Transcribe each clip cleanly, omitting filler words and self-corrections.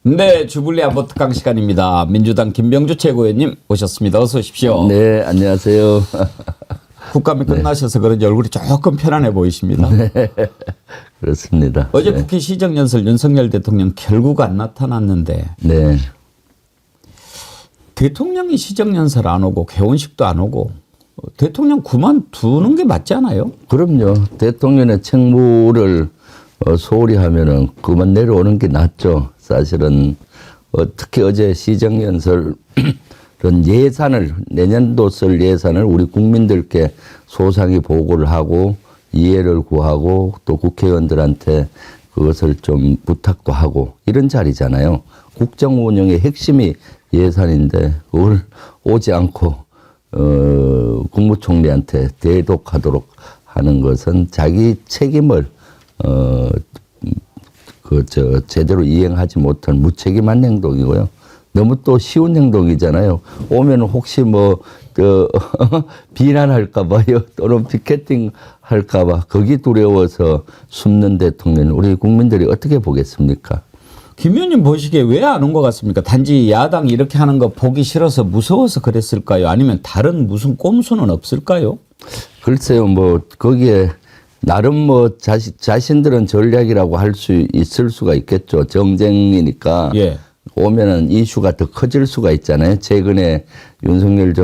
네, 주불리 안보 특강 시간입니다. 민주당 김병주 최고위원님 오셨습니다. 어서 오십시오. 네, 안녕하세요. 국감이 끝나셔서 그런지 얼굴이 조금 편안해 보이십니다. 네, 그렇습니다. 어제 네. 국회 시정연설 윤석열 대통령 결국 안 나타났는데 네, 대통령이 시정연설 안 오고 개원식도 안 오고 대통령 그만두는 게 맞지 않아요? 그럼요. 대통령의 책무를 소홀히 하면은 그만 내려오는 게 낫죠. 사실은 특히 어제 시정연설 그런 예산을 내년도 쓸 예산을 우리 국민들께 소상히 보고를 하고 이해를 구하고 또 국회의원들한테 그것을 좀 부탁도 하고 이런 자리잖아요. 국정 운영의 핵심이 예산인데 그걸 오지 않고 국무총리한테 대독하도록 하는 것은 자기 책임을 제대로 이행하지 못한 무책임한 행동이고요. 너무 또 쉬운 행동이잖아요. 오면 혹시 비난할까봐요. 또는 피켓팅 할까봐 거기 두려워서 숨는 대통령 우리 국민들이 어떻게 보겠습니까? 김 의원님 보시기에 왜 안 온 것 같습니까? 단지 야당이 이렇게 하는 거 보기 싫어서 무서워서 그랬을까요? 아니면 다른 무슨 꼼수는 없을까요? 글쎄요, 거기에 나름 자신들은 전략이라고 할 수 있을 수가 있겠죠. 정쟁이니까. 예. 오면은 이슈가 더 커질 수가 있잖아요. 최근에 윤석열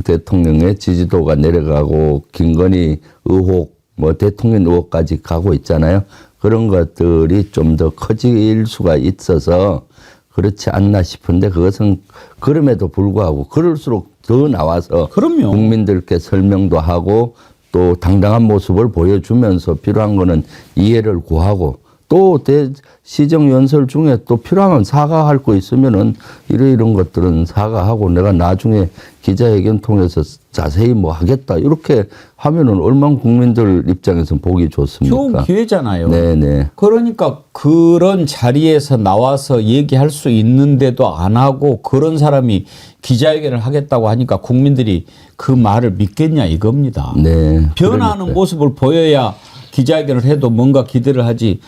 대통령의 지지도가 내려가고 김건희 의혹, 대통령 의혹까지 가고 있잖아요. 그런 것들이 좀 더 커질 수가 있어서 그렇지 않나 싶은데 그것은 그럼에도 불구하고 그럴수록 더 나와서 그럼요. 국민들께 설명도 하고 또 당당한 모습을 보여주면서 필요한 거는 이해를 구하고 또 시정연설 중에 또 필요하면 사과할 거 있으면은 이런 것들은 사과하고 내가 나중에 기자회견 통해서 자세히 하겠다 이렇게 하면은 얼마나 국민들 입장에서 보기 좋습니까? 좋은 기회잖아요. 네네. 그러니까 그런 자리에서 나와서 얘기할 수 있는데도 안 하고 그런 사람이 기자회견을 하겠다고 하니까 국민들이 그 말을 믿겠냐 이겁니다. 네. 변화하는 모습을 보여야 기자회견을 해도 뭔가 기대를 하지.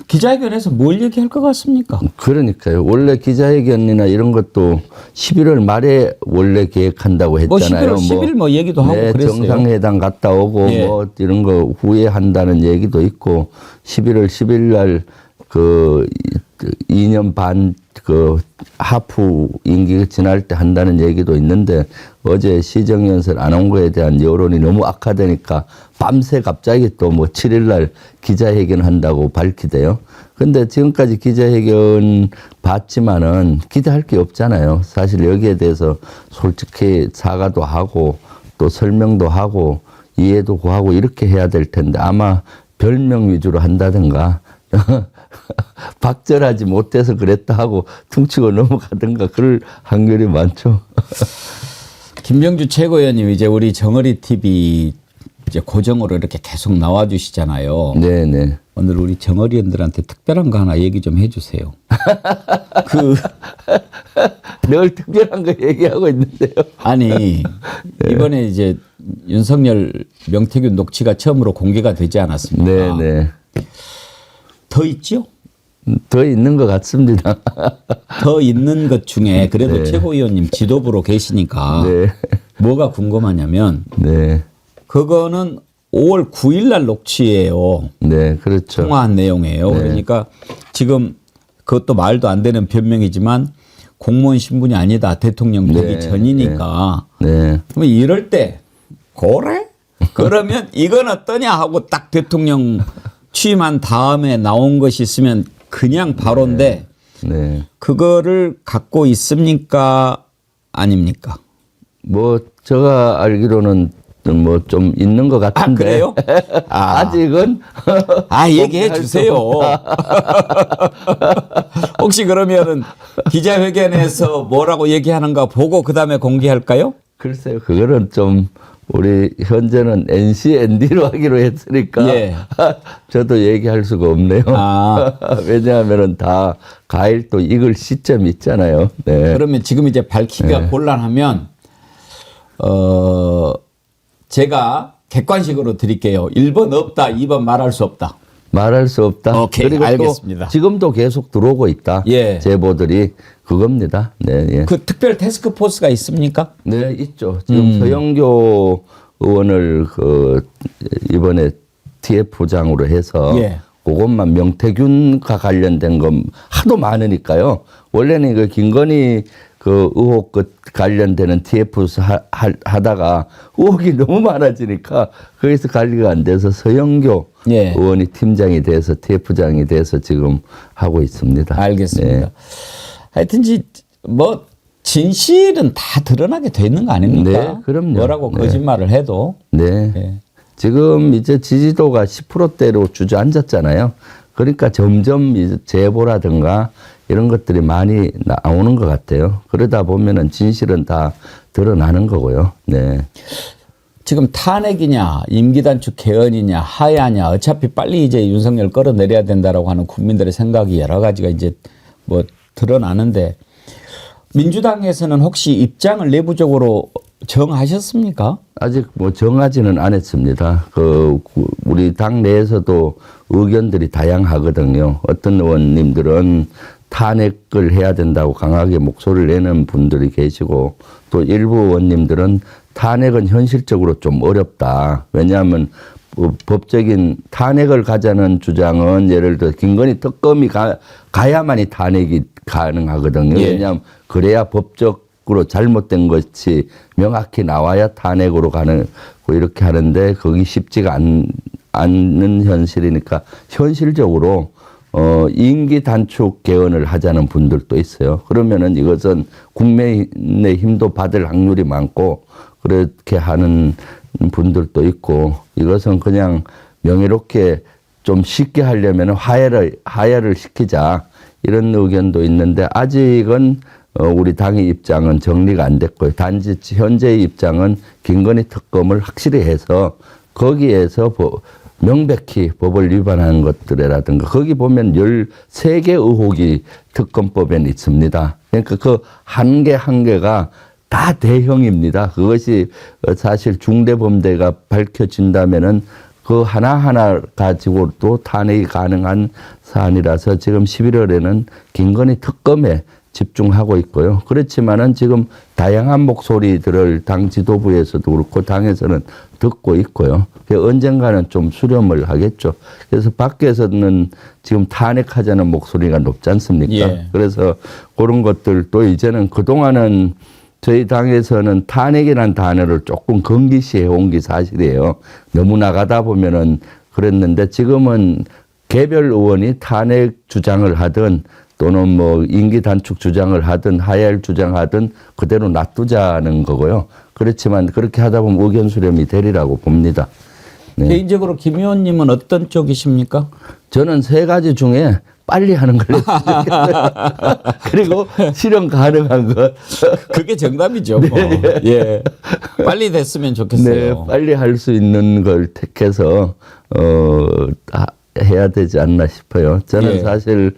기자회견에서 뭘 얘기할 것 같습니까? 그러니까요. 원래 기자회견이나 이런 것도 11월 말에 원래 계획한다고 했잖아요. 11월 10일 얘기도 하고 네, 그랬어요. 정상회담 갔다 오고 예. 이런 거 후에 한다는 얘기도 있고 11월 10일 날 2년 반 하프 임기가 지날 때 한다는 얘기도 있는데 어제 시정연설 안 온 거에 대한 여론이 너무 악화되니까 밤새 갑자기 또 7일 날 기자회견 한다고 밝히대요. 근데 지금까지 기자회견 봤지만은 기대할 게 없잖아요. 사실 여기에 대해서 솔직히 사과도 하고 또 설명도 하고 이해도 구하고 이렇게 해야 될 텐데 아마 별명 위주로 한다든가 박절하지 못해서 그랬다 하고 퉁치고 넘어가든가 그럴 확률이 많죠. 김병주 최고위원님 이제 우리 정어리 TV 이제 고정으로 이렇게 계속 나와 주시잖아요. 네네. 오늘 우리 정어리원들한테 특별한 거 하나 얘기 좀 해주세요. 늘 특별한 거 얘기하고 있는데요. 아니 이번에 이제 윤석열 명태균 녹취가 처음으로 공개가 되지 않았습니까? 네네. 더 있죠? 더 있는 것 같습니다. 더 있는 것 중에 그래도 네. 최고위원님 지도부로 계시니까 네. 뭐가 궁금하냐면 네. 그거는 5월 9일 날 녹취예요. 네, 그렇죠. 통화한 내용이에요. 네. 그러니까 지금 그것도 말도 안 되는 변명이지만 공무원 신분이 아니다. 대통령 되기 네. 전이니까. 네. 그럼 이럴 때 그래? 그러면 이건 어떠냐 하고 딱 대통령 취임한 다음에 나온 것이 있으면 그냥 바로인데 네. 그거를 갖고 있습니까? 아닙니까? 제가 알기로는 좀 있는 것 같은데. 그래요? 아직은. 얘기해 주세요. 혹시 그러면은 기자회견에서 뭐라고 얘기하는가 보고 그 다음에 공개할까요? 글쎄요, 그거는 좀 우리 현재는 NCND로 하기로 했으니까 예. 저도 얘기할 수가 없네요. 왜냐하면은 다 과일 또 익을 시점이 있잖아요. 네. 그러면 지금 이제 밝히기가 곤란하면 제가 객관식으로 드릴게요. 1번 없다, 2번 말할 수 없다. 말할 수 없다. 오케이, 그리고 알겠습니다. 또 지금도 계속 들어오고 있다. 예. 제보들이 그겁니다. 네, 예. 그 특별 태스크 포스가 있습니까? 네, 있죠. 지금 서영교 의원을 이번에 TF장으로 해서 예. 그것만 명태균과 관련된 건 하도 많으니까요. 원래는 그 김건희 그 의혹 관련되는 TF 하다가 의혹이 너무 많아지니까 거기서 관리가 안 돼서 서영교 예. 의원이 팀장이 돼서 TF장이 돼서 지금 하고 있습니다. 알겠습니다. 네. 하여튼 뭐 진실은 다 드러나게 돼 있는 거 아닙니까? 네, 그럼요. 뭐라고 네. 거짓말을 해도. 네. 예. 지금 이제 지지도가 10%대로 주저앉았잖아요. 그러니까 점점 이제 제보라든가 이런 것들이 많이 나오는 것 같아요. 그러다 보면은 진실은 다 드러나는 거고요. 네. 지금 탄핵이냐, 임기 단축 개헌이냐, 하야냐, 어차피 빨리 이제 윤석열 끌어내려야 된다라고 하는 국민들의 생각이 여러 가지가 이제 뭐 드러나는데 민주당에서는 혹시 입장을 내부적으로 정하셨습니까? 아직 뭐 정하지는 않았습니다. 우리 당 내에서도 의견들이 다양하거든요. 어떤 의원님들은 탄핵을 해야 된다고 강하게 목소리를 내는 분들이 계시고 또 일부 의원님들은 탄핵은 현실적으로 좀 어렵다. 왜냐하면 법적인 탄핵을 가자는 주장은 예를 들어 김건희 특검이 가야만이 탄핵이 가능하거든요. 예. 왜냐하면 그래야 법적으로 잘못된 것이 명확히 나와야 탄핵으로 가는 이렇게 하는데 거기 쉽지가 않는 현실이니까 현실적으로 임기 단축 개헌을 하자는 분들도 있어요. 그러면은 이것은 국민의힘도 받을 확률이 많고 그렇게 하는 분들도 있고 이것은 그냥 명예롭게 좀 쉽게 하려면 하야를 시키자 이런 의견도 있는데 아직은 우리 당의 입장은 정리가 안 됐고요. 단지 현재의 입장은 김건희 특검을 확실히 해서 거기에서 명백히 법을 위반한 것들이라든가 거기 보면 13개 의혹이 특검법에는 있습니다. 그러니까 그 한 개 한 개가 다 대형입니다. 그것이 사실 중대범죄가 밝혀진다면은 그 하나하나 가지고도 탄핵이 가능한 사안이라서 지금 11월에는 김건희 특검에 집중하고 있고요. 그렇지만은 지금 다양한 목소리들을 당 지도부에서도 그렇고 당에서는 듣고 있고요. 언젠가는 좀 수렴을 하겠죠. 그래서 밖에서는 지금 탄핵하자는 목소리가 높지 않습니까? 예. 그래서 그런 것들도 이제는 그동안은 저희 당에서는 탄핵이라는 단어를 조금 금기시해 온 게 사실이에요. 너무 나가다 보면은 그랬는데 지금은 개별 의원이 탄핵 주장을 하든 또는 뭐 임기 단축 주장을 하든 하야할 주장하든 그대로 놔두자는 거고요. 그렇지만 그렇게 하다 보면 의견 수렴이 되리라고 봅니다. 네. 개인적으로 김 의원님은 어떤 쪽이십니까? 저는 세 가지 중에 빨리 하는 걸 했으면 좋겠어요. 그리고 실현 가능한 것. 그게 정답이죠. 뭐. 예. 빨리 됐으면 좋겠어요. 네, 빨리 할 수 있는 걸 택해서 해야 되지 않나 싶어요. 저는 예. 사실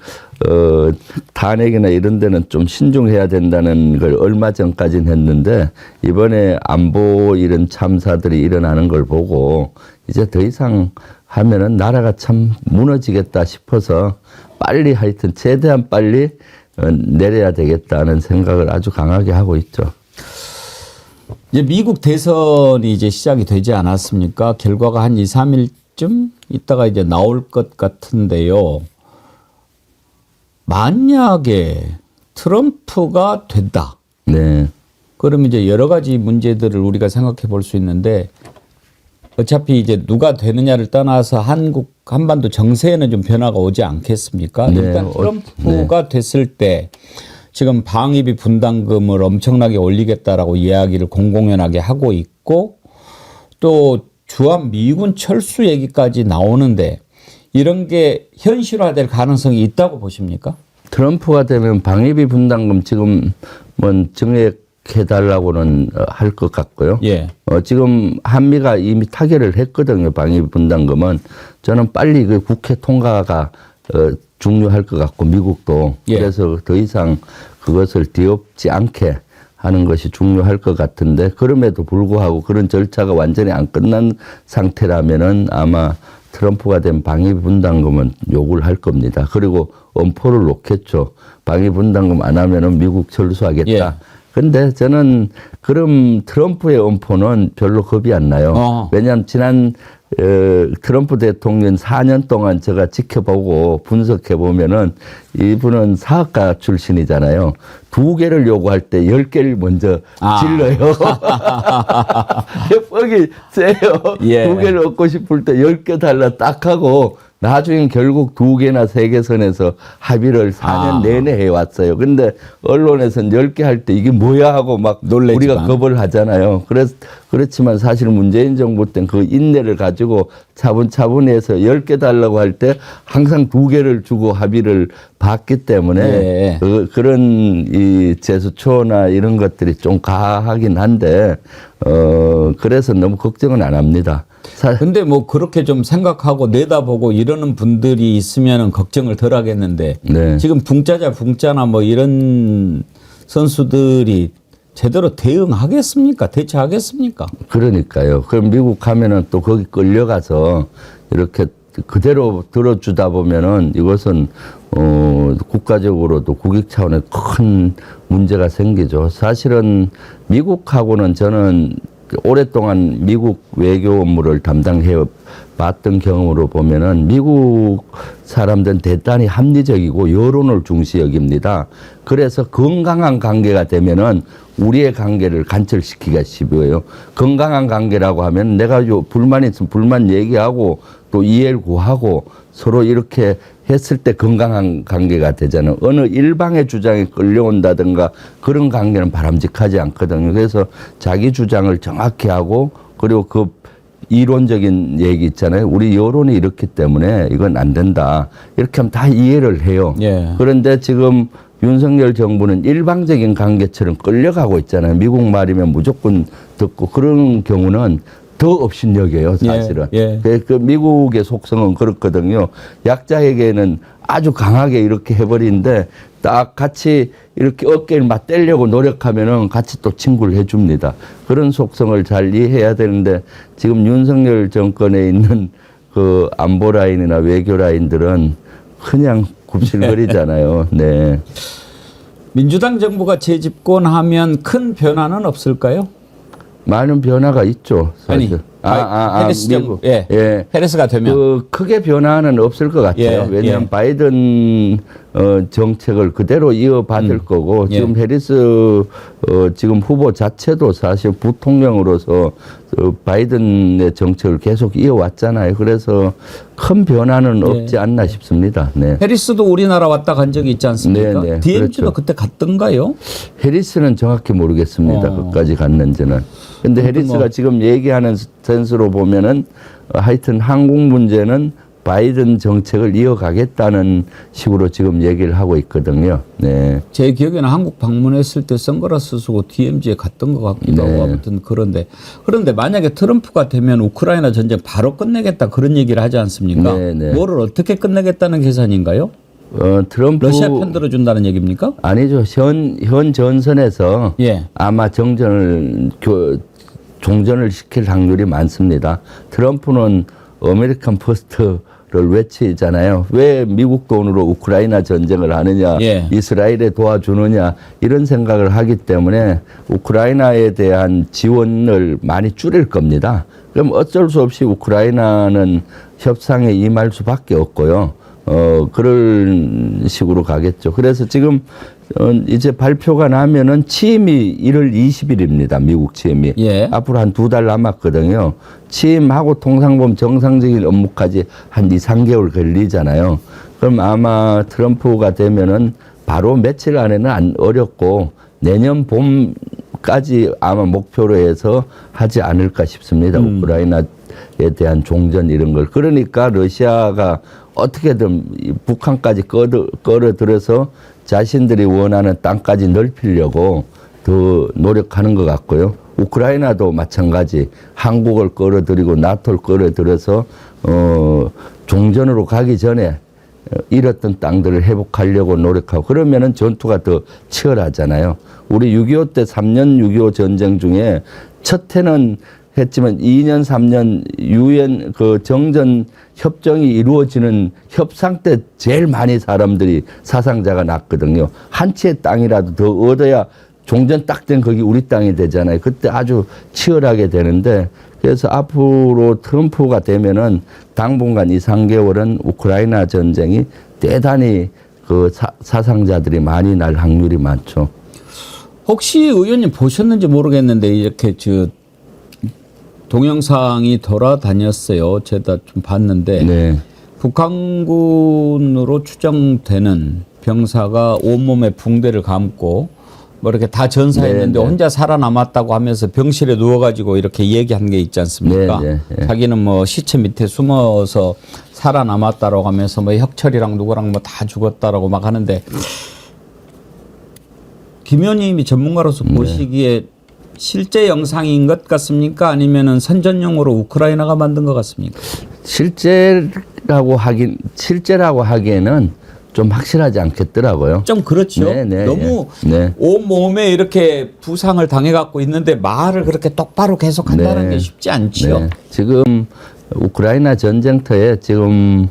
탄핵이나 이런 데는 좀 신중해야 된다는 걸 얼마 전까지는 했는데 이번에 안보 이런 참사들이 일어나는 걸 보고 이제 더 이상 하면은 나라가 참 무너지겠다 싶어서 빨리 하여튼 최대한 빨리 내려야 되겠다는 생각을 아주 강하게 하고 있죠. 이제 미국 대선이 이제 시작이 되지 않았습니까? 결과가 한 2, 3일쯤 있다가 이제 나올 것 같은데요. 만약에 트럼프가 된다. 네. 그러면 이제 여러 가지 문제들을 우리가 생각해 볼 수 있는데 어차피 이제 누가 되느냐를 떠나서 한반도 정세에는 좀 변화가 오지 않겠습니까? 네. 일단 트럼프가 됐을 때 지금 방위비 분담금을 엄청나게 올리겠다라고 이야기를 공공연하게 하고 있고 또 주한 미군 철수 얘기까지 나오는데 이런 게 현실화될 가능성이 있다고 보십니까? 트럼프가 되면 방위비 분담금 지금 뭐 증액해달라고는 할 것 같고요. 예. 지금 한미가 이미 타결을 했거든요. 방위비 분담금은. 저는 빨리 그 국회 통과가 중요할 것 같고 미국도. 예. 그래서 더 이상 그것을 뒤엎지 않게 하는 것이 중요할 것 같은데 그럼에도 불구하고 그런 절차가 완전히 안 끝난 상태라면은 아마 트럼프가 된 방위비 분담금은 요구를 할 겁니다. 그리고 엄포를 놓겠죠. 방위비 분담금 안 하면은 미국 철수하겠다. 예. 근데 저는 그럼 트럼프의 엄포는 별로 겁이 안 나요. 왜냐하면 지난 트럼프 대통령 4년 동안 제가 지켜보고 분석해 보면은 이분은 사학가 출신이잖아요. 2개를 요구할 때 10개를 먼저 질러요. 뻑이 세요. 예. 2개를 얻고 싶을 때 10개 달라 딱 하고 나중에 결국 2개나 3개 선에서 합의를 4년 내내 해왔어요. 근데 언론에서는 10개 할 때 이게 뭐야 하고 막 놀래지만. 우리가 겁을 하잖아요. 그렇지만 사실 문재인 정부 때는 그 인내를 가지고 차분차분해서 10개 달라고 할 때 항상 2개를 주고 합의를 봤기 때문에 예. 그런 이 제수초나 이런 것들이 좀 가하긴 한데 그래서 너무 걱정은 안 합니다. 근데 뭐 그렇게 좀 생각하고 내다보고 이러는 분들이 있으면 걱정을 덜 하겠는데 네. 지금 붕짜나 뭐 이런 선수들이 제대로 대응하겠습니까? 대처하겠습니까? 그러니까요. 그럼 미국 가면은 또 거기 끌려가서 이렇게 그대로 들어주다 보면은 이것은 국가적으로도 국익 차원의 큰 문제가 생기죠. 사실은 미국하고는 저는 오랫동안 미국 외교 업무를 담당해 봤던 경험으로 보면은 미국 사람들은 대단히 합리적이고 여론을 중시 여깁니다. 그래서 건강한 관계가 되면은 우리의 관계를 간철시키기가 쉽어요. 건강한 관계라고 하면 내가 불만 있으면 불만 얘기하고 또 이해를 구하고 서로 이렇게 했을 때 건강한 관계가 되잖아요. 어느 일방의 주장에 끌려온다든가 그런 관계는 바람직하지 않거든요. 그래서 자기 주장을 정확히 하고 그리고 그 이론적인 얘기 있잖아요. 우리 여론이 이렇기 때문에 이건 안 된다. 이렇게 하면 다 이해를 해요. 예. 그런데 지금 윤석열 정부는 일방적인 관계처럼 끌려가고 있잖아요. 미국 말이면 무조건 듣고 그런 경우는 더 업신여겨요, 사실은. 예. 그 미국의 속성은 그렇거든요. 약자에게는 아주 강하게 이렇게 해버리는데 딱 같이 이렇게 어깨를 맞대려고 노력하면은 같이 또 친구를 해줍니다. 그런 속성을 잘 이해해야 되는데 지금 윤석열 정권에 있는 그 안보 라인이나 외교 라인들은 그냥 굽실거리잖아요. 네. 민주당 정부가 재집권하면 큰 변화는 없을까요? 많은 변화가 있죠. 사실. 해리스 미국. 예. 해리스가 되면 크게 변화는 없을 것 같아요. 예, 왜냐하면 예. 바이든 정책을 그대로 이어받을 거고 지금 해리스 지금 후보 자체도 사실 부통령으로서 바이든의 정책을 계속 이어왔잖아요. 그래서 큰 변화는 없지 않나 싶습니다. 네. 해리스도 우리나라 왔다 간 적이 있지 않습니까? 네, 네. DMZ도 그렇죠. 그때 갔던가요? 해리스는 정확히 모르겠습니다. 끝까지 갔는지는. 근데 해리스가 뭐. 지금 얘기하는 센스로 보면은 하여튼 한국 문제는 바이든 정책을 이어가겠다는 식으로 지금 얘기를 하고 있거든요. 네. 제 기억에는 한국 방문했을 때 선글라스 쓰고 DMZ에 갔던 것 같기도 하고 아무튼 그런데 만약에 트럼프가 되면 우크라이나 전쟁 바로 끝내겠다 그런 얘기를 하지 않습니까? 네, 네. 뭐를 어떻게 끝내겠다는 계산인가요? 트럼프 러시아 편 들어준다는 얘기입니까? 아니죠. 현 전선에서 예. 아마 종전을 시킬 확률이 많습니다. 트럼프는 아메리칸 퍼스트를 외치잖아요. 왜 미국 돈으로 우크라이나 전쟁을 하느냐, 예. 이스라엘에 도와주느냐 이런 생각을 하기 때문에 우크라이나에 대한 지원을 많이 줄일 겁니다. 그럼 어쩔 수 없이 우크라이나는 협상에 임할 수밖에 없고요. 그런 식으로 가겠죠. 그래서 지금 이제 발표가 나면은 취임이 1월 20일입니다. 미국 취임이. 예. 앞으로 한 2달 남았거든요. 취임하고 통상보험 정상적인 업무까지 한 2, 3개월 걸리잖아요. 그럼 아마 트럼프가 되면은 바로 며칠 안에는 어렵고 내년 봄까지 아마 목표로 해서 하지 않을까 싶습니다. 우크라이나에 대한 종전 이런 걸. 그러니까 러시아가 어떻게든 북한까지 끌어들여서 자신들이 원하는 땅까지 넓히려고 더 노력하는 것 같고요. 우크라이나도 마찬가지 한국을 끌어들이고 나토를 끌어들여서 종전으로 가기 전에 잃었던 땅들을 회복하려고 노력하고 그러면은 전투가 더 치열하잖아요. 우리 6.25 때 3년 6.25 전쟁 중에 첫 해는 했지만 2년, 3년 유엔 그 정전 협정이 이루어지는 협상 때 제일 많이 사람들이 사상자가 났거든요. 한 채 땅이라도 더 얻어야 종전 딱 된 거기 우리 땅이 되잖아요. 그때 아주 치열하게 되는데 그래서 앞으로 트럼프가 되면은 당분간 2, 3개월은 우크라이나 전쟁이 대단히 그 사상자들이 많이 날 확률이 많죠. 혹시 의원님 보셨는지 모르겠는데 이렇게 동영상이 돌아다녔어요. 제가 좀 봤는데 네. 북한군으로 추정되는 병사가 온몸에 붕대를 감고 뭐 이렇게 다 전사했는데 네, 네. 혼자 살아남았다고 하면서 병실에 누워가지고 이렇게 얘기한 게 있지 않습니까? 네, 네, 네. 자기는 뭐 시체 밑에 숨어서 살아남았다라고 하면서 뭐 혁철이랑 누구랑 뭐 다 죽었다라고 막 하는데 김 의원님이 전문가로서 보시기에 실제 영상인 것 같습니까? 아니면은 선전용으로 우크라이나가 만든 것 같습니까? 실제라고 하기에는 좀 확실하지 않겠더라고요. 좀 그렇죠. 네, 네, 너무 네. 온 몸에 이렇게 부상을 당해갖고 있는데 말을 그렇게 똑바로 계속 한다는 네. 게 쉽지 않죠. 네. 지금 우크라이나 전쟁터에 지금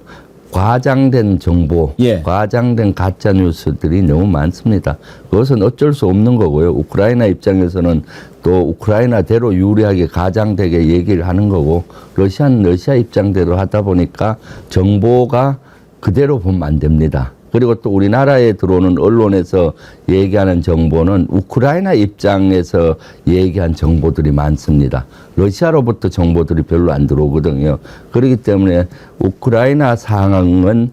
과장된 정보, 예. 과장된 가짜 뉴스들이 너무 많습니다. 그것은 어쩔 수 없는 거고요. 우크라이나 입장에서는 또 우크라이나대로 유리하게 가장되게 얘기를 하는 거고, 러시아는 러시아 입장대로 하다 보니까 정보가 그대로 보면 안 됩니다. 그리고 또 우리나라에 들어오는 언론에서 얘기하는 정보는 우크라이나 입장에서 얘기한 정보들이 많습니다. 러시아로부터 정보들이 별로 안 들어오거든요. 그렇기 때문에 우크라이나 상황은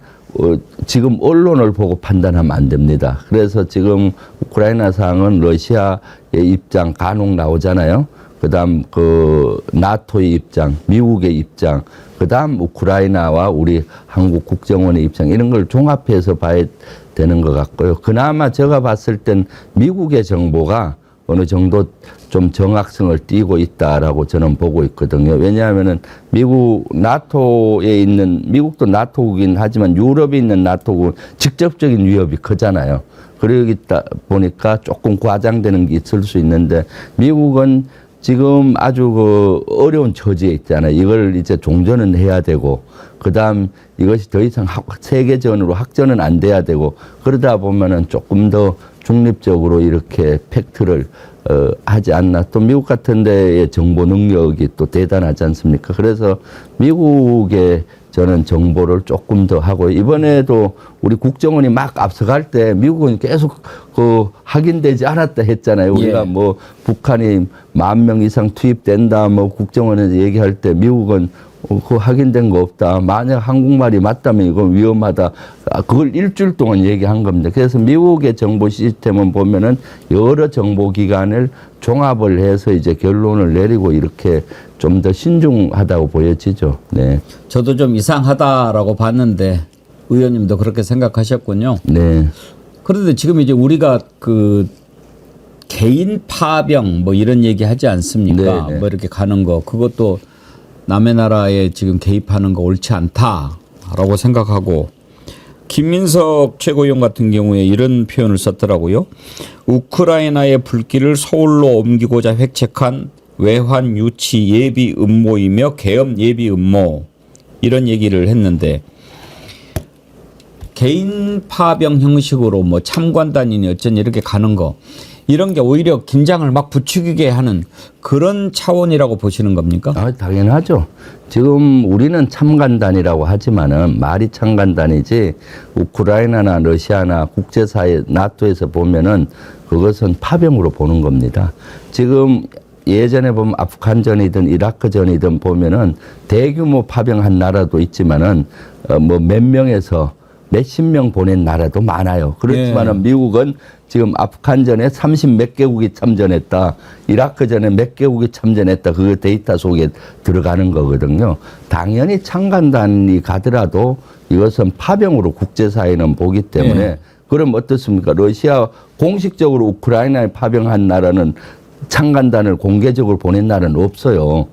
지금 언론을 보고 판단하면 안 됩니다. 그래서 지금 우크라이나 상황은 러시아의 입장 간혹 나오잖아요. 그다음 그 나토의 입장, 미국의 입장, 그다음 우크라이나와 우리 한국 국정원의 입장 이런 걸 종합해서 봐야 되는 것 같고요. 그나마 제가 봤을 땐 미국의 정보가 어느 정도 좀 정확성을 띠고 있다라고 저는 보고 있거든요. 왜냐하면은 나토에 있는 미국도 나토국이긴 하지만 유럽에 있는 나토국은 직접적인 위협이 크잖아요. 그러다 보니까 조금 과장되는 게 있을 수 있는데 미국은 지금 아주 그 어려운 처지에 있잖아요. 이걸 이제 종전은 해야 되고, 그 다음 이것이 더 이상 세계전으로 확전은 안 돼야 되고, 그러다 보면은 조금 더 중립적으로 이렇게 팩트를 하지 않나. 또 미국 같은 데의 정보 능력이 또 대단하지 않습니까? 그래서 미국의 저는 정보를 조금 더 하고, 이번에도 우리 국정원이 막 앞서갈 때 미국은 계속 그 확인되지 않았다 했잖아요. 우리가 예. 뭐 북한이 10,000명 이상 투입된다 뭐 국정원에서 얘기할 때 미국은 그 확인된 거 없다. 만약 한국말이 맞다면 이건 위험하다. 그걸 일주일 동안 얘기한 겁니다. 그래서 미국의 정보 시스템은 보면은 여러 정보기관을 종합을 해서 이제 결론을 내리고 이렇게 좀 더 신중하다고 보여지죠. 네. 저도 좀 이상하다라고 봤는데 의원님도 그렇게 생각하셨군요. 네. 그런데 지금 이제 우리가 그 개인 파병 뭐 이런 얘기 하지 않습니까? 네, 네. 뭐 이렇게 가는 거 그것도 남의 나라에 지금 개입하는 거 옳지 않다라고 생각하고 김민석 최고위원 같은 경우에 이런 표현을 썼더라고요. 우크라이나의 불길을 서울로 옮기고자 획책한 외환 유치 예비 음모이며 계엄 예비 음모 이런 얘기를 했는데 개인 파병 형식으로 뭐 참관단이니 어쩐 이렇게 가는 거 이런 게 오히려 긴장을 막 부추기게 하는 그런 차원이라고 보시는 겁니까? 아, 당연하죠. 지금 우리는 참관단이라고 하지만은 말이 참관단이지 우크라이나나 러시아나 국제사회 나토에서 보면은 그것은 파병으로 보는 겁니다. 지금 예전에 보면 아프간전이든 이라크전이든 보면은 대규모 파병한 나라도 있지만은 뭐 몇 명에서 몇십 명 보낸 나라도 많아요. 그렇지만은 미국은 지금 아프간전에 30몇 개국이 참전했다. 이라크전에 몇 개국이 참전했다. 그 데이터 속에 들어가는 거거든요. 당연히 참관단이 가더라도 이것은 파병으로 국제사회는 보기 때문에 그럼 어떻습니까? 러시아 공식적으로 우크라이나에 파병한 나라는 참관단을 공개적으로 보낸 나라는 없어요.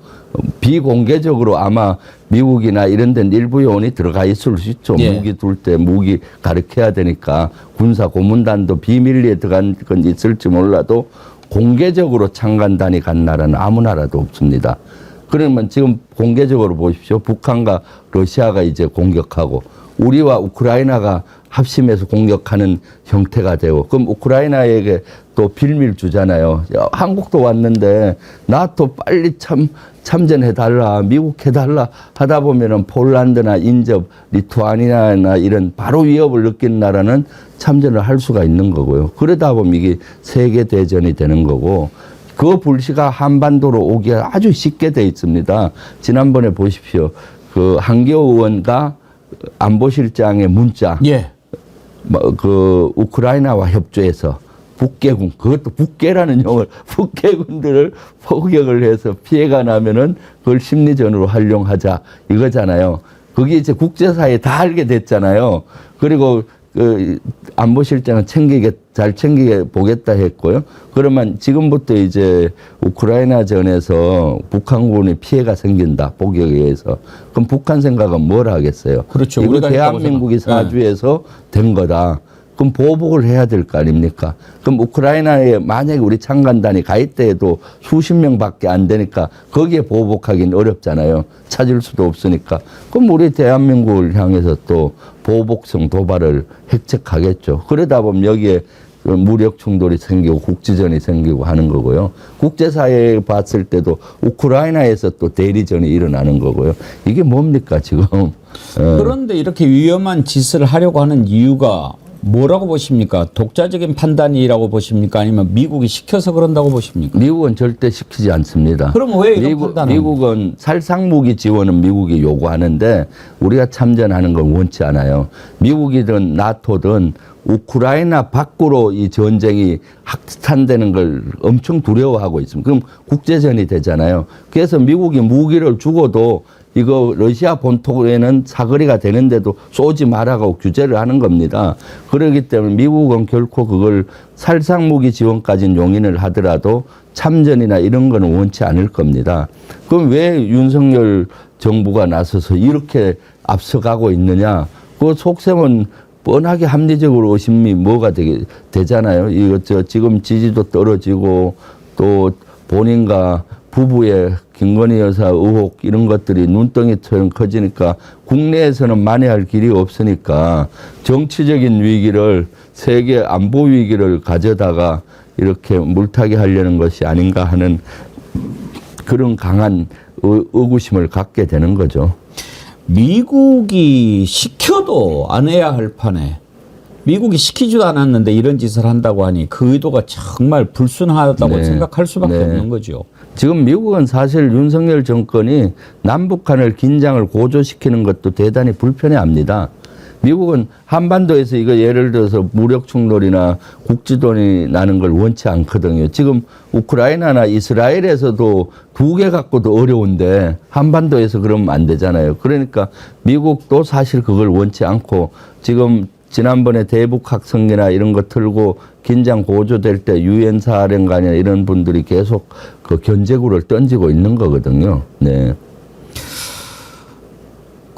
비공개적으로 아마 미국이나 이런 데는 일부 요원이 들어가 있을 수 있죠. 무기 둘 때 무기 가르쳐야 되니까 군사 고문단도 비밀리에 들어간 건 있을지 몰라도 공개적으로 참관단이 간 나라는 아무 나라도 없습니다. 그러면 지금 공개적으로 보십시오. 북한과 러시아가 이제 공격하고 우리와 우크라이나가 합심해서 공격하는 형태가 되고 그럼 우크라이나에게 또 빌미를 주잖아요. 야, 한국도 왔는데 나토 빨리 참전해달라, 미국 해달라 하다 보면은 폴란드나 인접, 리투아니아나 이런 바로 위협을 느끼는 나라는 참전을 할 수가 있는 거고요. 그러다 보면 이게 세계 대전이 되는 거고 그 불씨가 한반도로 오기가 아주 쉽게 돼 있습니다. 지난번에 보십시오. 그 한기호 의원과 안보실장의 문자. 예. 그 우크라이나와 협조해서 북계군 그것도 북계라는 용어를 북계군들을 포격을 해서 피해가 나면은 그걸 심리전으로 활용하자 이거잖아요. 그게 이제 국제사회에 다 알게 됐잖아요. 그리고 그 안보실장은 잘 챙기게 보겠다 했고요. 그러면 지금부터 이제 우크라이나전에서 북한군의 피해가 생긴다 포격에 의해서 그럼 북한 생각은 뭘 하겠어요? 그렇죠. 이거 우리가 대한민국이 했다고 생각- 사주해서 된 거다. 그럼 보복을 해야 될 거 아닙니까? 그럼 우크라이나에 만약에 우리 창간단이 가입대에도 수십 명밖에 안 되니까 거기에 보복하기는 어렵잖아요. 찾을 수도 없으니까. 그럼 우리 대한민국을 향해서 또 보복성 도발을 획책하겠죠. 그러다 보면 여기에 무력 충돌이 생기고 국지전이 생기고 하는 거고요. 국제사회에 봤을 때도 우크라이나에서 또 대리전이 일어나는 거고요. 이게 뭡니까 지금? 그런데 이렇게 위험한 짓을 하려고 하는 이유가 뭐라고 보십니까? 독자적인 판단이라고 보십니까? 아니면 미국이 시켜서 그런다고 보십니까? 미국은 절대 시키지 않습니다. 그럼 왜 이런 판단을? 미국은 살상무기 지원은 미국이 요구하는데 우리가 참전하는 걸 원치 않아요. 미국이든 나토든 우크라이나 밖으로 이 전쟁이 확산되는 걸 엄청 두려워하고 있습니다. 그럼 국제전이 되잖아요. 그래서 미국이 무기를 주고도 이거 러시아 본토에는 사거리가 되는데도 쏘지 말라고 규제를 하는 겁니다. 그렇기 때문에 미국은 결코 그걸 살상무기 지원까지는 용인을 하더라도 참전이나 이런 거는 원치 않을 겁니다. 그럼 왜 윤석열 정부가 나서서 이렇게 앞서가고 있느냐? 그 속셈은 뻔하게 합리적으로 의심이 뭐가 되잖아요. 이거 지금 지지도 떨어지고 또 본인과 부부의 김건희 여사 의혹 이런 것들이 눈덩이처럼 커지니까 국내에서는 만회할 길이 없으니까 정치적인 위기를 세계 안보 위기를 가져다가 이렇게 물타기 하려는 것이 아닌가 하는 그런 강한 의구심을 갖게 되는 거죠. 미국이 시켜도 안 해야 할 판에 미국이 시키지도 않았는데 이런 짓을 한다고 하니 그 의도가 정말 불순하다고 네. 생각할 수밖에 네. 없는 거죠. 지금 미국은 사실 윤석열 정권이 남북한을 긴장을 고조시키는 것도 대단히 불편해합니다. 미국은 한반도에서 이거 예를 들어서 무력 충돌이나 국지전이 나는 걸 원치 않거든요. 지금 우크라이나나 이스라엘에서도 두 개 갖고도 어려운데 한반도에서 그러면 안 되잖아요. 그러니까 미국도 사실 그걸 원치 않고 지금 지난번에 대북학성기나 이런 거 틀고 긴장 고조될 때 유엔 사령관이나 이런 분들이 계속 그 견제구를 던지고 있는 거거든요. 네.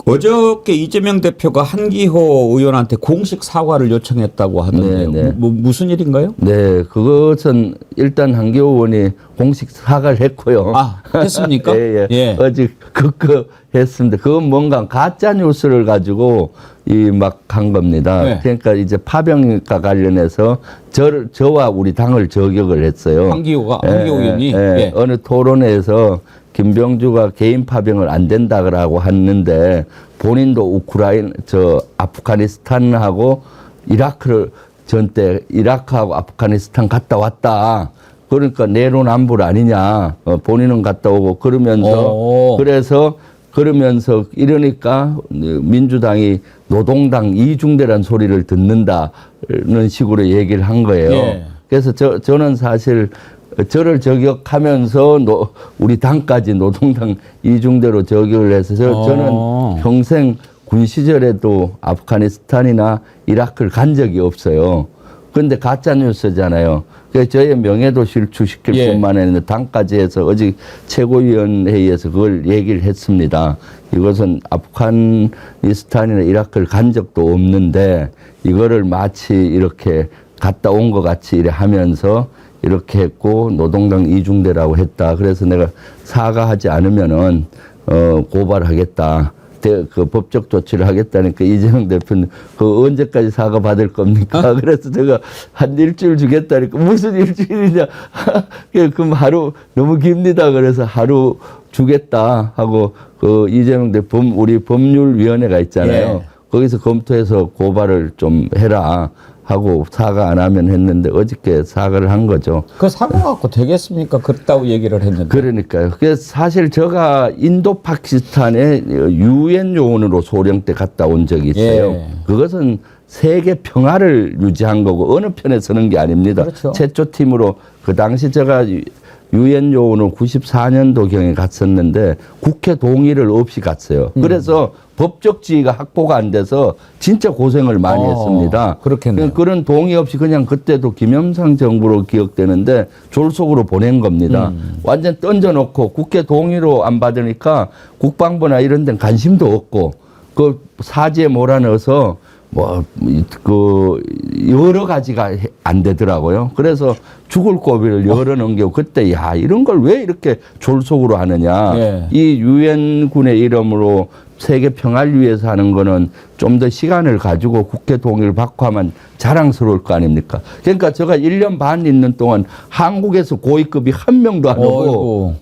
어저께 이재명 대표가 한기호 의원한테 공식 사과를 요청했다고 하던데요. 네, 네. 무슨 일인가요? 네, 그것은 일단 한기호 의원이 공식 사과를 했고요. 아, 했습니까? 예, 예. 예. 어제 했습니다. 그건 뭔가 가짜 뉴스를 가지고 이 막 한 겁니다. 네. 그러니까 이제 파병과 관련해서 저와 우리 당을 저격을 했어요. 한기호 예, 의원이 예. 예. 어느 토론회에서 김병주가 개인 파병을 안 된다고 하는데 본인도 아프가니스탄하고 이라크를 전때 이라크하고 아프가니스탄 갔다 왔다. 그러니까 내로남불 아니냐. 본인은 갔다 오고 그러면서 그러면서 이러니까 민주당이 노동당 이중대란 소리를 듣는다는 식으로 얘기를 한 거예요. 예. 그래서 저는 사실 저를 저격하면서 우리 당까지 노동당 이중대로 저격을 해서 저는 평생 군 시절에도 아프가니스탄이나 이라크를 간 적이 없어요. 그런데 가짜 뉴스잖아요. 그래서 저의 명예도 실추시킬 예. 뿐만 아니라 당까지 해서 어제 최고위원회의에서 그걸 얘기를 했습니다. 이것은 아프가니스탄이나 이라크를 간 적도 없는데 이거를 마치 이렇게 갔다 온 것 같이 이래 하면서 이렇게 했고 노동당 이중대라고 했다. 그래서 내가 사과하지 않으면은 고발하겠다. 그 법적 조치를 하겠다니까 이재명 대표는 그 언제까지 사과 받을 겁니까? 그래서 제가 한 일주일 주겠다니까 무슨 일주일이냐? 그럼 하루 너무 깁니다. 그래서 하루 주겠다 하고 그 이재명 대표 우리 법률위원회가 있잖아요. 예. 거기서 검토해서 고발을 좀 해라 하고 사과 안 하면 했는데 어저께 사과를 한 거죠. 그 사과 갖고 되겠습니까? 그렇다고 얘기를 했는데. 그러니까요. 그래서 사실 제가 인도 파키스탄에 유엔 요원으로 소령 때 갔다 온 적이 있어요. 예. 그것은 세계 평화를 유지한 거고 어느 편에 서는 게 아닙니다. 그렇죠. 최초 팀으로 그 당시 제가 유엔 요원으로 94년도경에 갔었는데 국회 동의를 없이 갔어요. 그래서 법적 지위가 확보가 안 돼서 진짜 고생을 많이 했습니다. 그렇겠네요. 그런 동의 없이 그냥 그때도 김영삼 정부로 기억되는데 졸속으로 보낸 겁니다. 완전 던져놓고 국회 동의로 안 받으니까 국방부나 이런 데는 관심도 없고 그 사지에 몰아넣어서 그 여러 가지가 안 되더라고요. 그래서 죽을 고비를 열어 넘기고 그때 야 이런 걸 왜 이렇게 졸속으로 하느냐. 예. 이 유엔군의 이름으로 세계 평화를 위해서 하는 거는 좀 더 시간을 가지고 국회 동의를 받고 하면 자랑스러울 거 아닙니까? 그러니까 제가 1년 반 있는 동안 한국에서 고위급이 한 명도 안 오고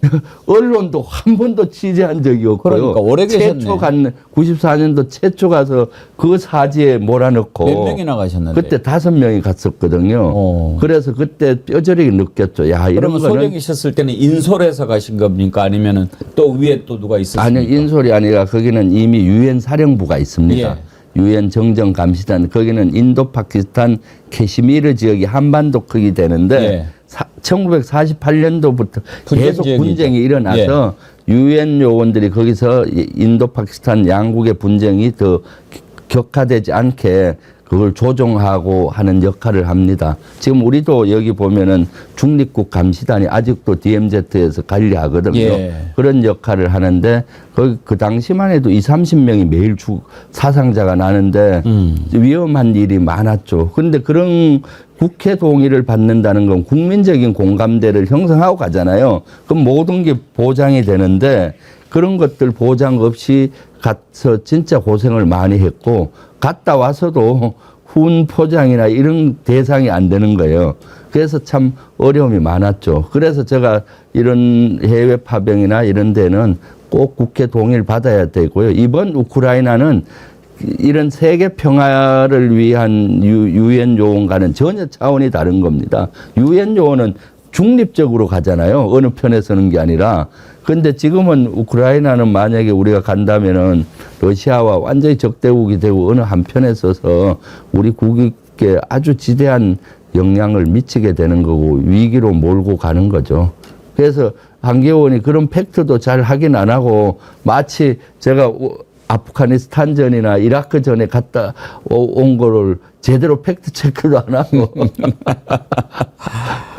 언론도 한 번도 취재한 적이 없고요. 그러니까 오래 계셨네. 최초 간 94년도 최초 가서 그 사지에 몰아넣고 몇 명이나 가셨는데? 그때 5명이 갔었거든요. 그래서 그때 뼈저리게 느꼈죠. 야, 이런 그러면 거는 소령이셨을 때는 인솔해서 가신 겁니까? 아니면은 또 위에 또 누가 있었습니까? 아니 인솔이 아니라 거기는 이미 유엔 사령부가 있습니다. 예. 유엔 정전감시단 거기는 인도 파키스탄 캐시미르 지역이 한반도 크기 되는데 예. 1948년도부터 계속 지역이죠. 분쟁이 일어나서 유엔 요원들이 거기서 인도 파키스탄 양국의 분쟁이 더 격화되지 않게 그걸 조정하고 하는 역할을 합니다. 지금 우리도 여기 보면은 중립국 감시단이 아직도 DMZ에서 관리하거든요. 예. 그런 역할을 하는데 그 당시만 해도 30명이 매일 사상자가 나는데 위험한 일이 많았죠. 그런데 그런 국회 동의를 받는다는 건 국민적인 공감대를 형성하고 가잖아요. 그럼 모든 게 보장이 되는데 그런 것들 보장 없이 가서 진짜 고생을 많이 했고 갔다 와서도 훈 포장이나 이런 대상이 안 되는 거예요. 그래서 참 어려움이 많았죠. 그래서 제가 이런 해외 파병이나 이런 데는 꼭 국회 동의를 받아야 되고요. 이번 우크라이나는 이런 세계 평화를 위한 유엔 요원과는 전혀 차원이 다른 겁니다. 유엔 요원은 중립적으로 가잖아요. 어느 편에 서는 게 아니라. 그런데 지금은 우크라이나는 만약에 우리가 간다면은 러시아와 완전히 적대국이 되고 어느 한편에 서서 우리 국익에 아주 지대한 영향을 미치게 되는 거고 위기로 몰고 가는 거죠. 그래서 한겨원이 그런 팩트도 잘 확인 안 하고 마치 제가 아프가니스탄전이나 이라크 전에 갔다 온 거를 제대로 팩트 체크도 안 하고.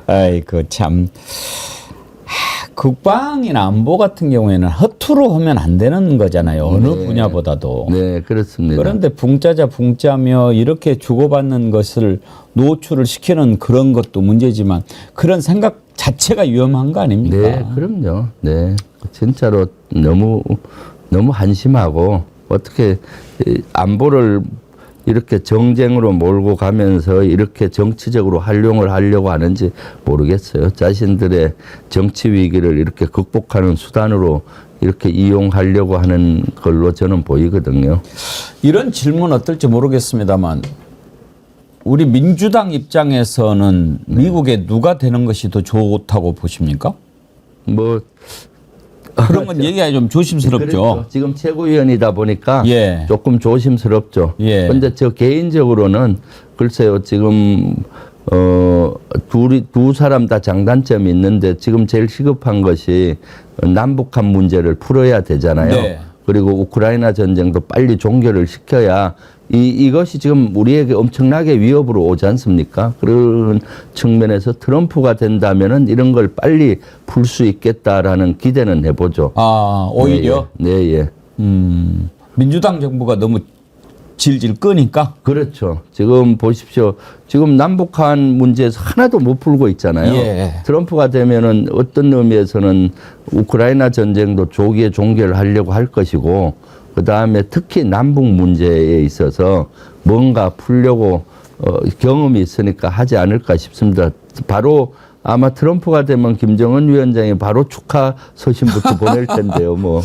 아이고 참 국방이나 안보 같은 경우에는 허투루 하면 안 되는 거잖아요. 어느 분야보다도. 네, 그렇습니다. 그런데 붕짜자 붕짜며 이렇게 주고받는 것을 노출을 시키는 그런 것도 문제지만 그런 생각 자체가 위험한 거 아닙니까? 네, 그럼요. 네, 진짜로 너무 한심하고 어떻게 안보를 이렇게 정쟁으로 몰고 가면서 이렇게 정치적으로 활용을 하려고 하는지 모르겠어요. 자신들의 정치 위기를 이렇게 극복하는 수단으로 이렇게 이용하려고 하는 걸로 저는 보이거든요. 이런 질문 어떨지 모르겠습니다만 우리 민주당 입장에서는 미국에 누가 되는 것이 더 좋다고 보십니까? 뭐 그런 건 얘기하기 좀 조심스럽죠. 그렇죠. 지금 최고위원이다 보니까 예. 조금 조심스럽죠. 예. 그런데 저 개인적으로는 글쎄요, 지금 두 사람 다 장단점이 있는데 지금 제일 시급한 것이 남북한 문제를 풀어야 되잖아요. 네. 그리고 우크라이나 전쟁도 빨리 종결을 시켜야 이것이 지금 우리에게 엄청나게 위협으로 오지 않습니까? 그런 측면에서 트럼프가 된다면은 이런 걸 빨리 풀 수 있겠다라는 기대는 해보죠. 아, 오히려 네, 예. 민주당 정부가 너무 질질 끄니까. 그렇죠. 지금 보십시오. 지금 남북한 문제에서 하나도 못 풀고 있잖아요. 예. 트럼프가 되면은 어떤 의미에서는 우크라이나 전쟁도 조기에 종결을 하려고 할 것이고, 그 다음에 특히 남북 문제에 있어서 뭔가 풀려고 경험이 있으니까 하지 않을까 싶습니다. 바로 아마 트럼프가 되면 김정은 위원장이 바로 축하 서신부터 보낼 텐데요. 뭐.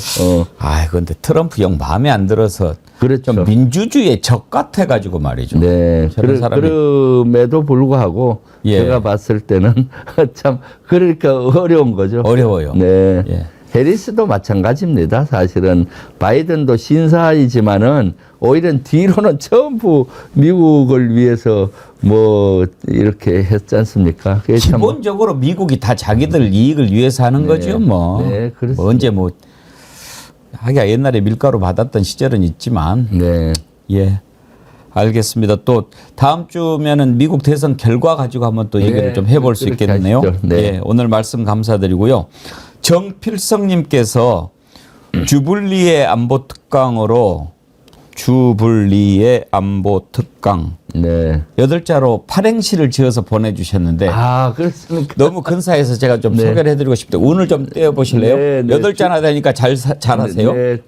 아, 근데 트럼프 영 마음에 안 들어서 그렇죠. 좀 민주주의의 적 같아 가지고 말이죠. 네. 저런 사람이. 그럼에도 불구하고 예. 제가 봤을 때는 참 그러니까 어려운 거죠. 어려워요. 네. 예. 해리스도 마찬가지입니다. 사실은 바이든도 신사이지만은 오히려 뒤로는 전부 미국을 위해서 뭐 이렇게 했지 않습니까? 그게 참 기본적으로 미국이 다 자기들 이익을 위해서 하는 거죠, 뭐. 네, 그렇습니다. 뭐 언제 뭐 하기야 옛날에 밀가루 받았던 시절은 있지만, 네. 예. 알겠습니다. 또 다음 주면은 미국 대선 결과 가지고 한번 또 얘기를 네, 좀 해볼 수 그렇게 있겠네요. 하시죠. 네. 예, 오늘 말씀 감사드리고요. 정필성님께서 주불리의 안보 특강으로 주불리의 안보 특강 네. 8자로 8행시를 지어서 보내주셨는데 아, 그렇습니까? 너무 근사해서 제가 좀 네. 소개를 해드리고 싶은데 오늘 좀 떼어보실래요? 네, 네. 8자나 되니까 잘하세요. 네,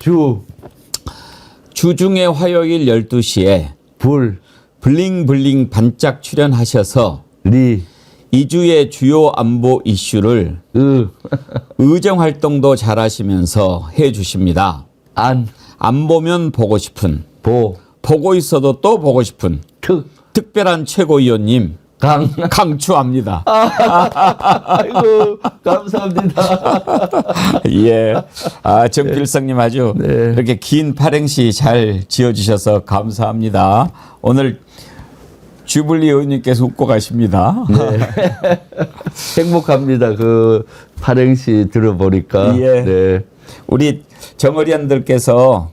주중에 화요일 12시에 불, 블링블링 반짝 출연하셔서 리, 2주의 주요 안보 이슈를 의정 활동도 잘하시면서 해주십니다. 안, 안 보면 보고 싶은, 보, 보고 있어도 또 보고 싶은 특, 특별한 최고위원님 강. 강추합니다. 아이고, 감사합니다. 예. 아, 정필성님 아주 네. 이렇게 긴 8행시 잘 지어주셔서 감사합니다. 오늘 주블리 의원님께서 웃고 가십니다. 네. 행복합니다. 그 8행시 들어보니까. 예. 네. 우리 정어리안들께서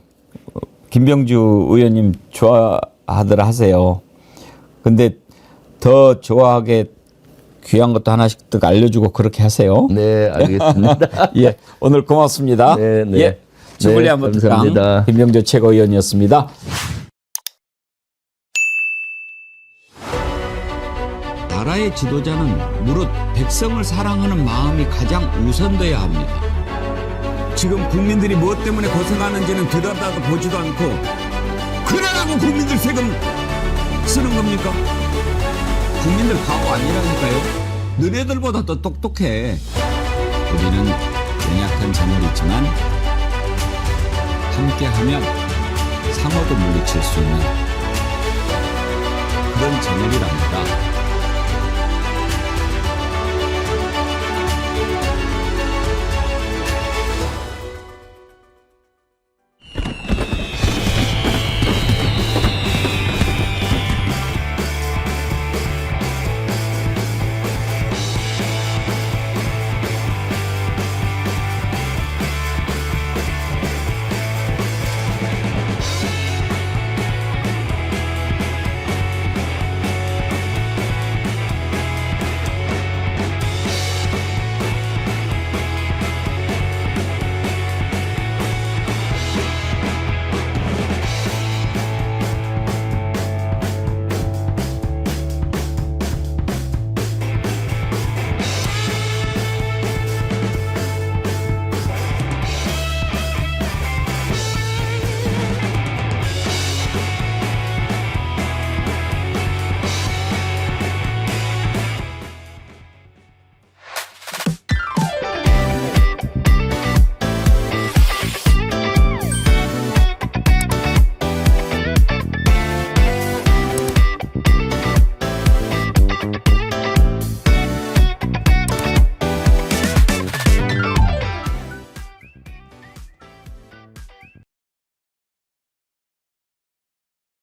김병주 의원님 좋아하더라 하세요. 근데 더 좋아하게 귀한 것도 하나씩 뜩 알려주고 그렇게 하세요. 네, 알겠습니다. 예, 오늘 고맙습니다. 네, 네. 예, 주블리 네, 안보 감사합니다. 특강 김병주 최고위원이었습니다. 나라의 지도자는 무릇 백성을 사랑하는 마음이 가장 우선돼야 합니다. 지금 국민들이 무엇 때문에 고생하는지는 들여다도 보지도 않고 그러라고 국민들 세금 쓰는 겁니까? 국민들 바보 아니라니까요. 너네들보다 더 똑똑해. 우리는 연약한 정을이지만 함께하면 상어도 물리칠 수 있는 그런 정을이랍니다.